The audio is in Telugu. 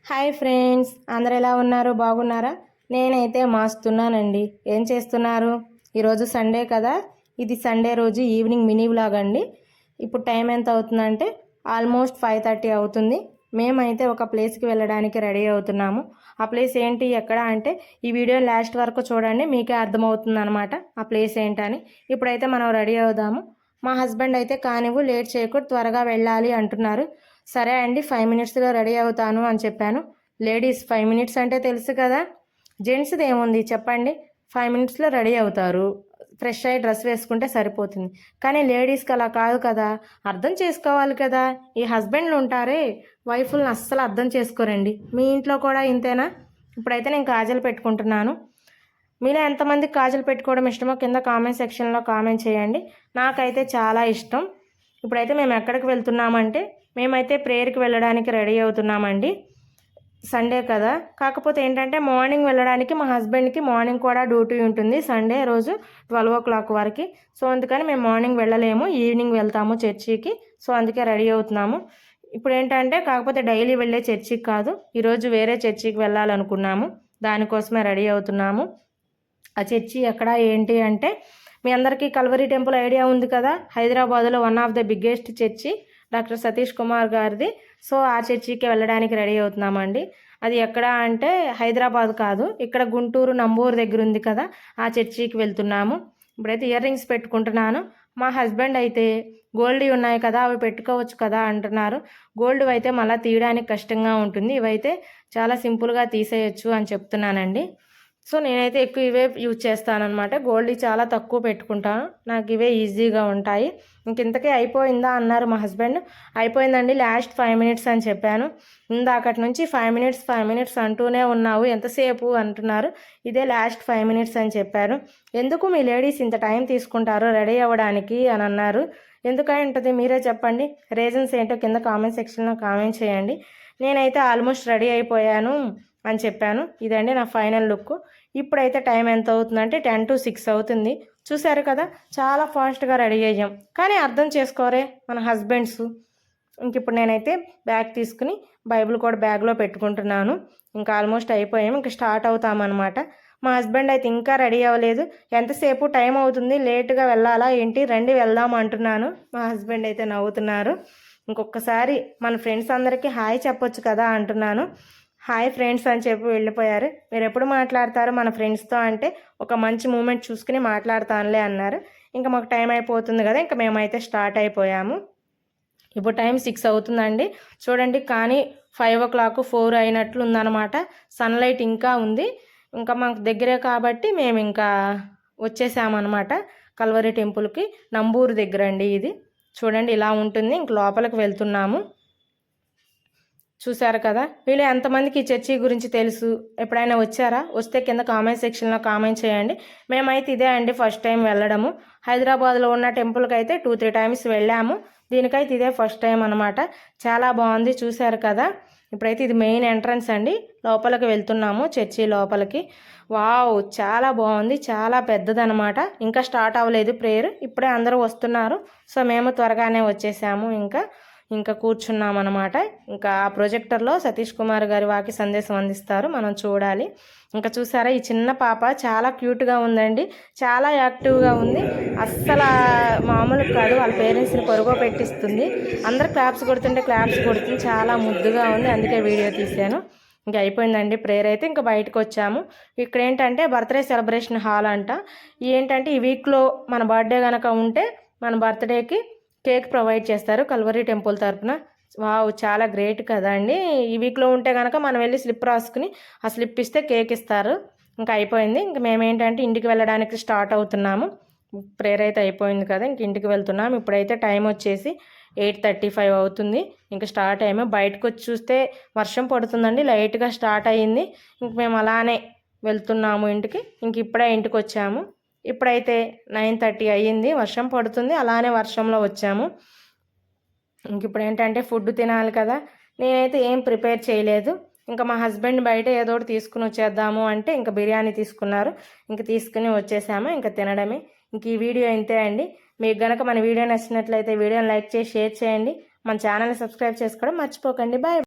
హాయ్ ఫ్రెండ్స్, అందరు ఎలా ఉన్నారు? బాగున్నారా? నేనైతే మాస్తున్నానండి. ఏం చేస్తున్నారు? ఈరోజు సండే కదా, ఇది సండే రోజు ఈవినింగ్ మినీ వ్లాగ్ అండి. ఇప్పుడు టైం ఎంత అవుతుందంటే ఆల్మోస్ట్ 5:30 అవుతుంది. మేమైతే ఒక ప్లేస్కి వెళ్ళడానికి రెడీ అవుతున్నాము. ఆ ప్లేస్ ఏంటి, ఎక్కడ అంటే ఈ వీడియో లాస్ట్ వరకు చూడండి, మీకే అర్థమవుతుంది అనమాట ఆ ప్లేస్ ఏంటని. ఇప్పుడైతే మనం రెడీ అవుదాము. మా హస్బెండ్ అయితే కానివ్వు, లేట్ చేయకూడదు, త్వరగా వెళ్ళాలి అంటున్నారు. సరే అండి, 5 మినిట్స్లో రెడీ అవుతాను అని చెప్పాను. లేడీస్ 5 మినిట్స్ అంటే తెలుసు కదా, జెంట్స్ది ఏముంది చెప్పండి, 5 మినిట్స్లో రెడీ అవుతారు. ఫ్రెష్ అయ్యి డ్రెస్ వేసుకుంటే సరిపోతుంది. కానీ లేడీస్కి అలా కాదు కదా, అర్థం చేసుకోవాలి కదా. ఈ హస్బెండ్లు ఉంటారే, వైఫ్లను అస్సలు అర్థం చేసుకోరండి. మీ ఇంట్లో కూడా ఇంతేనా? ఇప్పుడైతే నేను కాజల్ పెట్టుకుంటున్నాను. మీలో ఎంతమందికి కాజల్ పెట్టుకోవడం ఇష్టమో కింద కామెంట్ సెక్షన్లో కామెంట్ చేయండి. నాకైతే చాలా ఇష్టం. ఇప్పుడైతే మేము ఎక్కడికి వెళ్తున్నామంటే, మేమైతే ప్రేయర్కి వెళ్ళడానికి రెడీ అవుతున్నామండి. సండే కదా, కాకపోతే ఏంటంటే మార్నింగ్ వెళ్ళడానికి మా హస్బెండ్కి మార్నింగ్ కూడా డ్యూటీ ఉంటుంది సండే రోజు 12 o'clock వరకు. సో అందుకని మేము మార్నింగ్ వెళ్ళలేము, ఈవినింగ్ వెళ్తాము చర్చికి. సో అందుకే రెడీ అవుతున్నాము. ఇప్పుడు ఏంటంటే కాకపోతే డైలీ వెళ్ళే చర్చికి కాదు, ఈరోజు వేరే చర్చికి వెళ్ళాలనుకున్నాము. దానికోసమే రెడీ అవుతున్నాము. ఆ చర్చి ఎక్కడ ఏంటి అంటే, మీ అందరికీ కల్వరి టెంపుల్ ఐడియా ఉంది కదా, హైదరాబాద్లో one of the biggest church, doctor Satish Kumar గారిది. సో ఆ చర్చికి వెళ్ళడానికి రెడీ అవుతున్నామండి. అది ఎక్కడ అంటే హైదరాబాద్ కాదు, ఇక్కడ గుంటూరు నంబూరు దగ్గర ఉంది కదా, ఆ చర్చికి వెళ్తున్నాము. ఇప్పుడైతే ఇయర్ రింగ్స్ పెట్టుకుంటున్నాను. మా హస్బెండ్ అయితే గోల్డ్ ఉన్నాయి కదా, అవి పెట్టుకోవచ్చు కదా అంటున్నారు. గోల్డ్ అయితే మళ్ళీ తీయడానికి కష్టంగా ఉంటుంది, ఇవైతే చాలా సింపుల్గా తీసేయచ్చు అని చెప్తున్నానండి. సో నేనైతే ఎక్కువ ఇవే యూజ్ చేస్తానన్నమాట. గోల్డ్ చాలా తక్కువ పెట్టుకుంటాను, నాకు ఇవే ఈజీగా ఉంటాయి. ఇంతకీ అయిపోయిందా అన్నారు మా హస్బెండ్. అయిపోయిందండి, లాస్ట్ 5 మినిట్స్ అని చెప్పాను. ఇందాకటి నుంచి 5 మినిట్స్ అంటూనే ఉన్నావు, ఎంతసేపు అంటున్నారు. ఇదే లాస్ట్ 5 మినిట్స్ అని చెప్పారు. ఎందుకు మీ లేడీస్ ఇంత టైం తీసుకుంటారు రెడీ అవ్వడానికి అని అన్నారు. ఎందుకై ఉంటుంది మీరే చెప్పండి, రీజన్స్ ఏంటో కింద కామెంట్ సెక్షన్లో కామెంట్ చేయండి. నేనైతే ఆల్మోస్ట్ రెడీ అయిపోయాను అని చెప్పాను. ఇదండి నా ఫైనల్ లుక్. ఇప్పుడైతే టైం ఎంత అవుతుందంటే 10 to 6 అవుతుంది. చూశారు కదా, చాలా ఫాస్ట్గా రెడీ అయ్యాం. కానీ అర్థం చేసుకోరే మన హస్బెండ్స్. ఇంక ఇప్పుడు నేనైతే బ్యాగ్ తీసుకుని బైబిల్ కూడా బ్యాగ్లో పెట్టుకుంటున్నాను. ఇంకా ఆల్మోస్ట్ అయిపోయాము, ఇంకా స్టార్ట్ అవుతామన్నమాట. మా హస్బెండ్ అయితే ఇంకా రెడీ అవ్వలేదు. ఎంతసేపు టైం అవుతుంది, లేటుగా వెళ్ళాలా ఏంటి, రండి వెళ్దాం అంటున్నాను. మా హస్బెండ్ అయితే నవ్వుతున్నారు. ఇంకొకసారి మన ఫ్రెండ్స్ అందరికీ హాయ్ చెప్పొచ్చు కదా అంటున్నాను. హాయ్ ఫ్రెండ్స్ అని చెప్పి వెళ్ళిపోయారు. మీరు ఎప్పుడు మాట్లాడతారు మన ఫ్రెండ్స్తో అంటే, ఒక మంచి మూమెంట్ చూసుకుని మాట్లాడతానులే అన్నారు. ఇంకా మాకు టైం అయిపోతుంది కదా, ఇంకా మేమైతే స్టార్ట్ అయిపోయాము. ఇప్పుడు టైం 6 అవుతుందండి చూడండి. కానీ 5 o'clock 4 అయినట్లు ఉందన్నమాట. సన్లైట్ ఇంకా ఉంది. ఇంకా మాకు దగ్గరే కాబట్టి మేము ఇంకా వచ్చేసామన్నమాట కల్వరి టెంపుల్కి. నంబూరు దగ్గర అండి ఇది. చూడండి ఇలా ఉంటుంది. ఇంక లోపలికి వెళ్తున్నాము. చూశారు కదా, వీళ్ళు ఎంతమందికి ఈ చర్చి గురించి తెలుసు, ఎప్పుడైనా వచ్చారా? వస్తే కింద కామెంట్ సెక్షన్లో కామెంట్ చేయండి. మేమైతే ఇదే అండి ఫస్ట్ టైం వెళ్ళడము. హైదరాబాద్లో ఉన్న టెంపుల్కి అయితే 2-3 times వెళ్ళాము. దీనికైతే ఇదే ఫస్ట్ టైం అనమాట. చాలా బాగుంది, చూశారు కదా. ఇప్పుడైతే ఇది మెయిన్ ఎంట్రన్స్ అండి, లోపలికి వెళ్తున్నాము చర్చి లోపలికి. వావ్, చాలా బాగుంది, చాలా పెద్దదనమాట. ఇంకా స్టార్ట్ అవ్వలేదు ప్రేయర్, ఇప్పుడే అందరూ వస్తున్నారు. సో మేము త్వరగానే వచ్చేసాము. ఇంకా కూర్చున్నాం అనమాట. ఇంకా ఆ ప్రొజెక్టర్లో సతీష్ కుమార్ గారి వాకి సందేశం అందిస్తారు, మనం చూడాలి. ఇంకా చూసారా, ఈ చిన్న పాప చాలా క్యూట్గా ఉందండి, చాలా యాక్టివ్గా ఉంది. అస్సలు మామూలు కాదు, వాళ్ళ పేరెంట్స్ని పరుగో పెట్టిస్తుంది. అందరు క్లాప్స్ కొడుతుంటే క్లాప్స్ కొడుతుంది, చాలా ముద్దుగా ఉంది, అందుకే వీడియో తీశాను. ఇంకా అయిపోయిందండి ప్రేయర్ అయితే. ఇంకా బయటకు వచ్చాము. ఇక్కడ ఏంటంటే బర్త్డే సెలబ్రేషన్ హాల్ అంట. ఏంటంటే ఈ వీక్లో మన బర్త్డే కనుక ఉంటే మన బర్త్డేకి కేక్ ప్రొవైడ్ చేస్తారు కల్వరి టెంపుల్ తరఫున. వావ్, చాలా గ్రేట్ కదా అండి. ఈ వీక్లో ఉంటే కనుక మనం వెళ్ళి స్లిప్ రాసుకుని ఆ స్లిప్ ఇస్తే కేక్ ఇస్తారు. ఇంకా అయిపోయింది. ఇంక మేమేంటంటే ఇంటికి వెళ్ళడానికి స్టార్ట్ అవుతున్నాము. ప్రేయర్ అయితే అయిపోయింది కదా, ఇంక ఇంటికి వెళ్తున్నాము. ఇప్పుడైతే టైం వచ్చేసి 8:35 అవుతుంది. ఇంకా స్టార్ట్ అయ్యాము. బయటకు వచ్చి చూస్తే వర్షం పడుతుందండి, లైట్గా స్టార్ట్ అయ్యింది. ఇంక మేము అలానే వెళ్తున్నాము ఇంటికి. ఇంక ఇప్పుడే ఇంటికి వచ్చాము. ఇప్పుడైతే 9:30 అయ్యింది, వర్షం పడుతుంది, అలానే వర్షంలో వచ్చాము. ఇంక ఇప్పుడు ఏంటంటే ఫుడ్ తినాలి కదా, నేనైతే ఏం ప్రిపేర్ చేయలేదు. ఇంకా మా హస్బెండ్ బయట ఏదో ఒకటి తీసుకుని వచ్చేద్దాము అంటే ఇంకా బిర్యానీ తీసుకున్నారు. ఇంక తీసుకుని వచ్చేసాము, ఇంకా తినడమే. ఇంక ఈ వీడియో ఇంతే అండి. మీకు గనక మన వీడియో నచ్చినట్లయితే వీడియోని లైక్ చేసి షేర్ చేయండి. మన ఛానల్ని సబ్స్క్రైబ్ చేసుకోవడం మర్చిపోకండి. బాయ్.